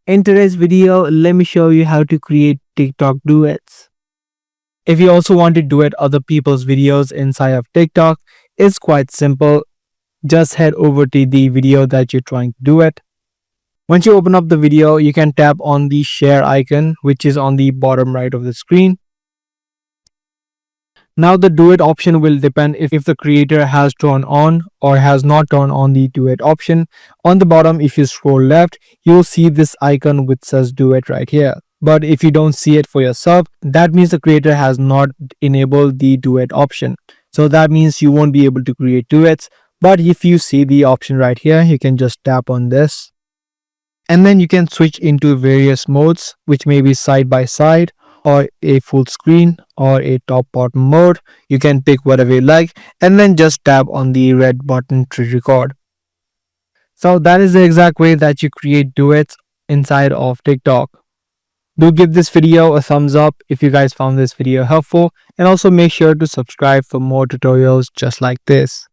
In today's video, let me show you how to create TikTok duets. If you also want to duet other people's videos inside of TikTok, it's quite simple. Just head over to the video that you're trying to duet. Once you open up the video, you can tap on the share icon, which is on the bottom right of the screen. Now the duet option will depend if the creator has turned on or has not turned on the duet option. On the bottom, if you scroll left, you'll see this icon which says duet right here. But if you don't see it for yourself, that means the creator has not enabled the duet option. So that means you won't be able to create duets. But if you see the option right here, you can just tap on this. And then you can switch into various modes, which may be side by side or a full screen or a top bottom mode. You can pick whatever you like and then just tap on the red button to record. So that is the exact way that you create duets inside of TikTok. Do give this video a thumbs up if you guys found this video helpful, and also make sure to subscribe for more tutorials just like this.